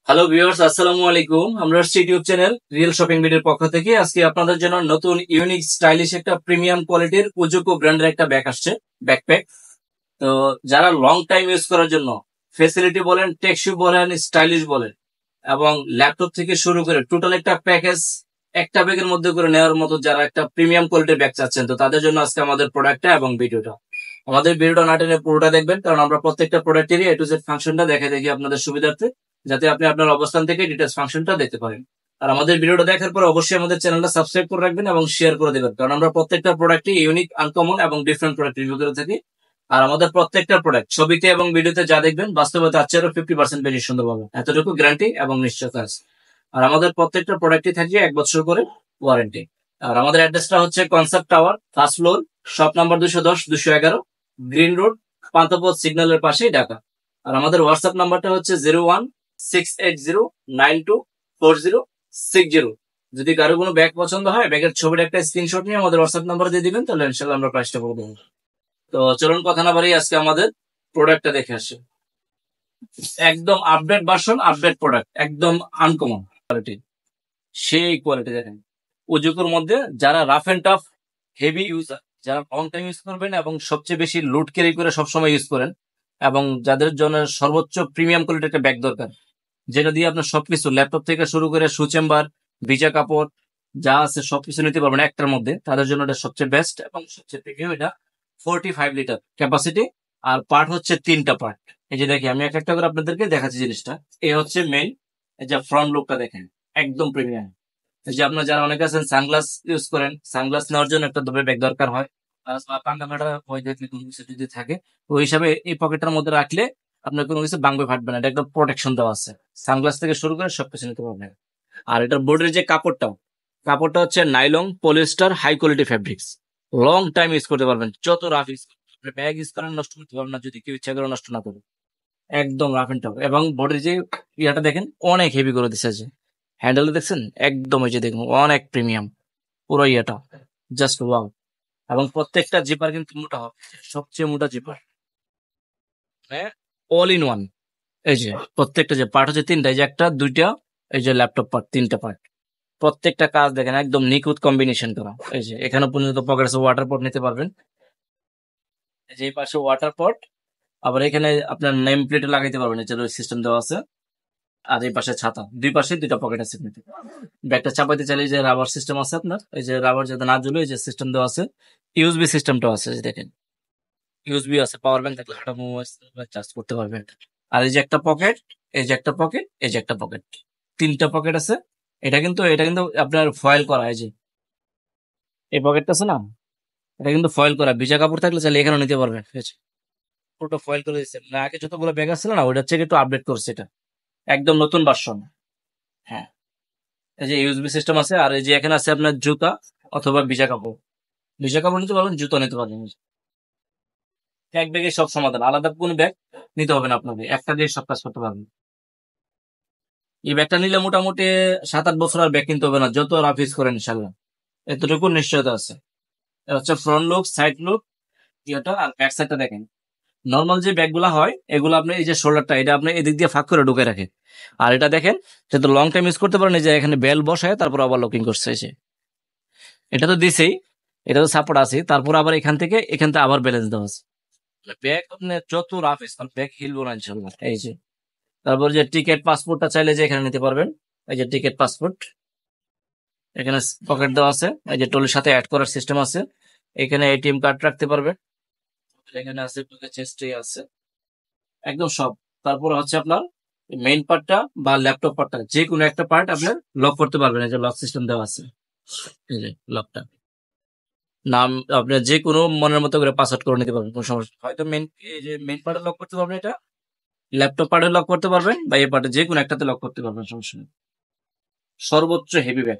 Hello viewers, আসসালামু আলাইকুম। আমরা হচ্ছে ইউটিউব চ্যানেল রিয়েল শপিং ভিডিওর পক্ষ থেকে আজকে আপনাদের জন্য নতুন ইউনিক স্টাইলিশ একটা প্রিমিয়াম কোয়ালিটির উজুকো ব্র্যান্ডের একটা ব্যাগ আসছে, ব্যাকপ্যাক। তো যারা লং টাইম ইউজ করার জন্য ফেসিলিটি বলেন, টেকসই বলেন, স্টাইলিশ বলেন এবং ল্যাপটপ থেকে শুরু করে টোটাল একটা প্যাকেজ একটা ব্যাগের মধ্যে করে নেওয়ার মতো যারা একটা প্রিমিয়াম কোয়ালিটির ব্যাগ চাচ্ছেন, তো তাদের জন্য আজকে আমাদের প্রোডাক্টটা এবং ভিডিওটা। আমাদের ভিডিওটা না টেনে পুরোটা দেখবেন, কারণ আমরা প্রত্যেকটা প্রোডাক্টেরই এ টু জেড ফাংশনটা দেখে দেখি আপনাদের সুবিধার্থে, যাতে আপনি আপনার অবস্থান থেকে ডিটেলস ফাংশনটা দেখতে পারেন। আর আমাদের ভিডিওটা দেখার পর অবশ্যই আমাদের চ্যানেলটা সাবস্ক্রাইব করে রাখবেন এবং শেয়ার করে দেবেন, কারণ আমরা প্রত্যেকটা প্রোডাক্টই ইউনিক, আনকমন এবং ডিফারেন্ট প্রোডাক্ট রিভিউ করে থাকি। আর আমাদের প্রত্যেকটা প্রোডাক্ট ছবিতে এবং ভিডিওতে যা দেখবেন বাস্তবে তার চেয়ে 50% বেশি সুন্দর পাবেন, এতটুকু গ্যারান্টি এবং নিশ্চয়তা আছে। আর আমাদের প্রত্যেকটা প্রোডাক্টই থাকবে 1 বছর করে ওয়ারেন্টি। আর আমাদের অ্যাড্রেসটা হচ্ছে concept tower, first floor, shop number 210-211, green road, Panthapath সিগন্যালের পাশেই, ঢাকা। আর আমাদের হোয়াটসঅ্যাপ নাম্বারটা হচ্ছে 0168092406। যদি কারো কোনো ব্যাগ পছন্দ হয়, ব্যাগের ছবির একটা স্ক্রিনশট নিয়ে আমাদের হোয়াটসঅ্যাপ নাম্বারে দিয়ে দিবেন, তাহলে ইনশাল্লাহ আমরা প্রাইসটা বলে দেবো। তো চলুন কথা না বাড়িয়ে আজকে আমাদের প্রোডাক্টটা দেখে আসি। একদম আপডেট ভার্সন, আপডেট প্রোডাক্ট, একদম আনকমন কোয়ালিটি, সেই কোয়ালিটি দেখেন। উজুকুর মধ্যে যারা rough and tough heavy user, যারা লং টাইম ইউজ করবেন এবং সবচেয়ে বেশি লোড ক্যারি করে সবসময় ইউজ করেন, এবং যাদের জন্য সর্বোচ্চ প্রিমিয়াম কোয়ালিটির একটা ব্যাগ দরকার, যেটা দিয়ে আপনার সবকিছু ল্যাপটপ থেকে শুরু করে শু চেম্বার, ভিজা কাপড় যা আছে সবকিছু নিতে পারবেন একটার মধ্যে, তাদের জন্য এটা সবচেয়ে বেস্ট এবং সবচেয়ে প্রিমিয়াম। এটা 45 লিটার ক্যাপাসিটি, আর পার্ট হচ্ছে 3টা পার্ট। এই যে দেখি, আমি এক একটা করে আপনাদেরকে দেখাচ্ছি জিনিসটা। এই হচ্ছে মেইন, এই যে ফ্রন্ট লুকটা দেখেন, একদম প্রিমিয়াম। এই যে আপনার যারা অনেকে আছেন সানগ্লাস ইউজ করেন, সানগ্লাস নেওয়ার জন্য একটা দুটো ব্যাগ দরকার হয়, পাঙ্গা ফাটা হয় দেখলে কোনো কিছু যদি থাকে, ওই হিসাবে এই পকেটটার মধ্যে রাখলে আপনার কোনো কিছু ভাঙবে ফাটবে না, এটা একদম প্রোটেকশন দেওয়া আছে। সানগ্লাস থেকে শুরু করে সবকিছু নিতে পারবেন। আর এটার বোর্ডের যে কাপড়টা হচ্ছে nylon polyester high quality fabrics. Long time use করতে পারবেন, যত রাফ ইউজ ব্যাগ ইউজ করেন নষ্ট করতে পারবেন না, যদি কেউ ইচ্ছা করে নষ্ট না করে। একদম রাফ এন্ড টাফ। এবং বডির যে ইয়াটা দেখেন, অনেক হেভি করে দিচ্ছে। যে হ্যান্ডেল দেখছেন, একদম এই যে দেখুন অনেক প্রিমিয়াম পুরো ইয়াটা, জাস্ট ওয়াও। এবং প্রত্যেকটা জিপার কিন্তু মোটা হবে, সবচেয়ে মোটা জিপার, অল ইন ওয়ান। এই যে প্রত্যেকটা যে পার্ট হচ্ছে 3টা, এই যে একটা, 2টা, এই যে ল্যাপটপ পার্ট, 3টা পার্ট। প্রত্যেকটা কাজ দেখেন একদম নিখুঁত কম্বিনেশন করা। এই যে এখানে পর্যন্ত পকেট আছে, ওয়াটার পট নিতে পারবেন। এই যে এই পাশে ওয়াটার পট, আবার এখানে আপনার নেম প্লেটে লাগাইতে পারবেন, এই যে সিস্টেম দেওয়া আছে। আর এই পাশে ছাতা, দুই পাশে 2টা পকেট আছে কিন্তু। ব্যাগটা চাপাইতে চাইলে এই যে রাবার সিস্টেম আছে আপনার, এই যে রাবার যাতে না ঝুলে, এই যে সিস্টেম দেওয়া আছে। ইউএসবি সিস্টেমটাও আছে, যে দেখেন ইউএসবি আছে, পাওয়ার ব্যাংক থাকলে হাঁটা মোবাইল চার্জ করতে পারবেন। আর এই যে একটা পকেট, এই যে একটা পকেট, এই যে একটা পকেট, 3টা পকেট আছে। এটা কিন্তু আপনার ফয়েল করা। এই যে এই পকেটটা আছে না, এটা কিন্তু ফয়েল করা, ভিজা কাপড় থাকলে চাইলে এখানে নিতে পারবেন। ঠিক আছে, পুরোটা ফয়েল করে দিচ্ছে না, আগে যতগুলো ব্যাগ আসছিল না, ওইটার থেকে একটু আপডেট করছে, এটা একদম নতুন ভার্সন। হ্যাঁ, এই যে ইউএসবি সিস্টেম আছে। আর এই যে এখানে আছে আপনার জুতা অথবা ভিজা কাপড়, ভিজা কাপড় নিতে পারবেন, জুতা নিতে পারবেন। এক ব্যাগে সব সমাধান, আলাদা কোনো ব্যাগ নিতে হবে না আপনাকে, একটা দিয়ে সব কাজ করতে পারবেন। এই ব্যাগটা নিলে মোটামুটি 7-8 বছর আর ব্যাগ কিনতে হবে না, যত রাফ ইউজ করেন ইনশাল্লাহ, এতটুকু নিশ্চয়তা আছে। এটা হচ্ছে ফ্রন্ট লুক, সাইড লুক, ইয়েটা। আর ব্যাক সাইডটা দেখেন, নর্মাল যে ব্যাগগুলা হয় এগুলো আপনি এই যে শোল্ডারটা, এটা আপনি এদিক দিয়ে ফাঁক করে ঢুকে রাখে। আর এটা দেখেন, যেহেতু লং টাইম ইউজ করতে পারেন, এই যে এখানে বেল বসায় তারপর আবার লকিং করছে। এই যে এটা তো দিছেই, এটা তো সাপোর্ট আছে, তারপর আবার এখান থেকে আবার ব্যালেন্স দেওয়া আছে। ব্যাগ আপনি যত রাফ ইউজ করেন ব্যাগ হিলবো না ইনশাল্লাহ। এই যে তারপর যে টিকিট পাসপোর্টটা চাইলে যে এখানে নিতে পারবেন, এই যে টিকিট পাসপোর্ট, এখানে পকেট দেওয়া আছে, এই যে ট্রলির সাথে অ্যাড করার সিস্টেম আছে। এখানে এটিএম কার্ড রাখতে পারবে, এখানে আছে চেস্টে আছে, একদম সব। তারপর হচ্ছে আপনার মেইন পার্টটা বা ল্যাপটপ পার্টটা, যে কোনো একটা পার্ট আপনার লক করতে পারবেন, এই যে লক সিস্টেম দেওয়া আছে। এই যে লকটা, নাম আপনার যে কোনো মনের মতো করে পাসওয়ার্ড করে নিতে পারবেন, কোনো সমস্যা নেই। হয়তো এই যে মেইন পার্টে লক করতে পারবেন, এটা ল্যাপটপ পার্টে লক করতে পারবেন, বা এই পার্টে যে কোনো একটাতে লক করতে পারবেন, সমস্যা নেই। সর্বোচ্চ হেভি ব্যাগ,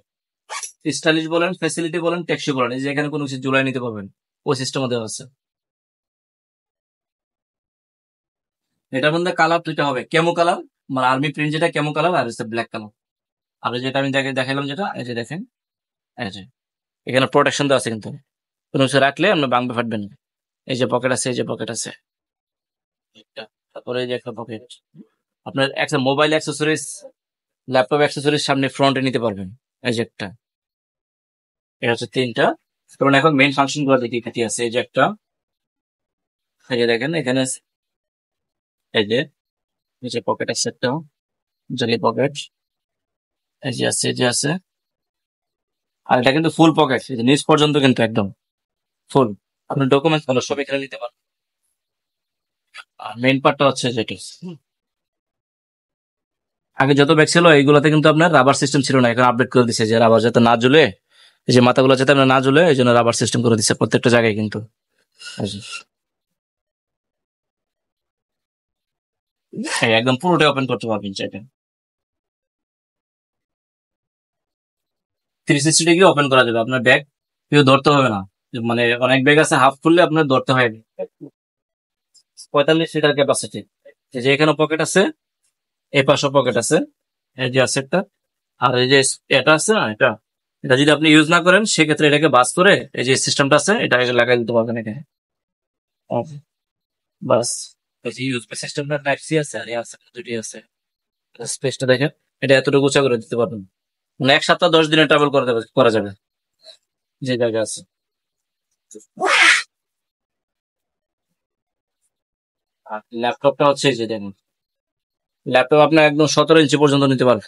স্টাইলিশ বলেন, ফ্যাসিলিটি বলেন, টেকসই বলেন, এই যে এখানে কোনো কিছু ঝুলাই নিতে পারবেন, ওই সিস্টেম দেওয়া আছে। এটার মধ্যে কালার 2টা হবে, কেমো কালার মানে আর্মি প্রিন্ট, যেটা কেমো কালার, আর হচ্ছে ব্ল্যাক কালার। আর যেটা আমি দেখাইলাম, যেটা এই যে দেখেন, এই যে এখানে প্রোটেকশন দেওয়া আছে, কিন্তু কোনো কিছু রাখলে আপনার ভাঙবে ফাটবেন না। এই যে পকেট আছে, এই যে পকেট আছে একটা, তারপরে এই যে একটা পকেট, আপনার একটা মোবাইল অ্যাক্সেসরিজ ল্যাপটপ অ্যাক্সেসরিজ সামনে ফ্রন্টে নিতে পারবেন। এই যে একটা, এটা হচ্ছে তিনটা। কারণ এখন মেইন ফাংশন গুলো দেখি কি আছে। এই যে একটা, এই যে দেখেন এখানে এই যে নিচে পকেট আছে একটা, জলি পকেট, এই যে আছে, এই যে আছে। আর এটা কিন্তু ফুল পকেট, এই যে নিচ পর্যন্ত কিন্তু একদম ফুল। আপনার ডকুমেন্টস ভালো সব এখানে নিতে পারেন। আর মেইন পার্টটা হচ্ছে যেটা আগে যত ব্যাগ ছিল এইগুলোতে কিন্তু আপনার রাবার সিস্টেম ছিল না, এখন আপডেট করে দিছে যে রাবার যাতে না ঝুলে, এই যে মাথাগুলো যাতে আপনার না ঝুলে, এই জন্য রাবার সিস্টেম করে দিচ্ছে প্রত্যেকটা জায়গায় কিন্তু। এই যে, হ্যাঁ, একদম পুরোটাই ওপেন করতে পারবেন চাইলে। 360 ডিগ্রি ওপেন করা যাবে, আপনার ব্যাগ কেউ ধরতে হবে না। মানে অনেক ব্যাগ আছে হাফ খুললে আপনার ধরতে হয় 45 লিটার ক্যাপাসিটি। এই যে এখানে পকেট আছে, এই পাশে পকেট আছে, এই যে আছে একটা। আর এই যে এটা আছে না, এটা এটা যদি আপনি ইউজ না করেন সেক্ষেত্রে এটাকে বাস করে এই যে সিস্টেমটা আছে এটা লাগাই দিতে পারবেন এখানে। বাস, এই যে ইউএসবি সিস্টেমটা টাইপ সি আছে আর আছে দুটি আছে। স্পেসটা দেখেন, এটা এতটুকু উঁচা করে দিতে পারবেন, মানে 1 সপ্তাহ 10 দিনে ট্রাভেল করা যাবে যে জায়গা আছে। আর ল্যাপটপটা হচ্ছে এই যে দেখুন, ল্যাপটপ আপনার একদম 17 ইঞ্চি পর্যন্ত নিতে পারবে।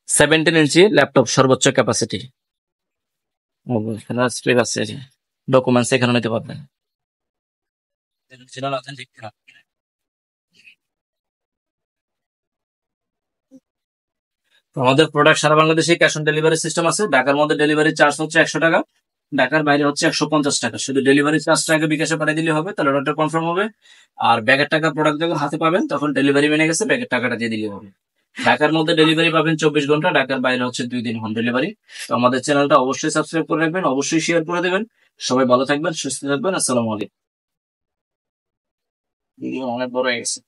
17 ইঞ্চি ল্যাপটপ সর্বোচ্চ ক্যাপাসিটি। এখানে স্পেস আছে, ডকুমেন্টস এখানে নিতে পারবেন। Original authentic. আমাদের প্রোডাক্ট সারা বাংলাদেশে ক্যাশ অন ডেলিভারি সিস্টেম আছে। ঢাকার মধ্যে ডেলিভারি চার্জ হচ্ছে 100 টাকা, ঢাকার বাইরে হচ্ছে 150 টাকা। শুধু ডেলিভারি চার্জটা আগে বিকাশে পাঠিয়ে দিলে হবে, তাহলে অর্ডারটা কনফার্ম হবে। আর ব্যাগের টাকা প্রোডাক্ট যখন হাতে পাবেন তখন ডেলিভারি মেনে গেছে, ব্যাগের টাকাটা দিয়ে দিলে হবে। ঢাকার মধ্যে ডেলিভারি পাবেন 24 ঘন্টা, ঢাকার বাইরে হচ্ছে 2 দিন হোম ডেলিভারি। তো আমাদের চ্যানেলটা অবশ্যই সাবস্ক্রাইব করে রাখবেন, অবশ্যই শেয়ার করে দেবেন। সবাই ভালো থাকবেন, সুস্থ থাকবেন। আসসালামু আলাইকুম। ভিডিও অনেক বড় হয়ে গেছে।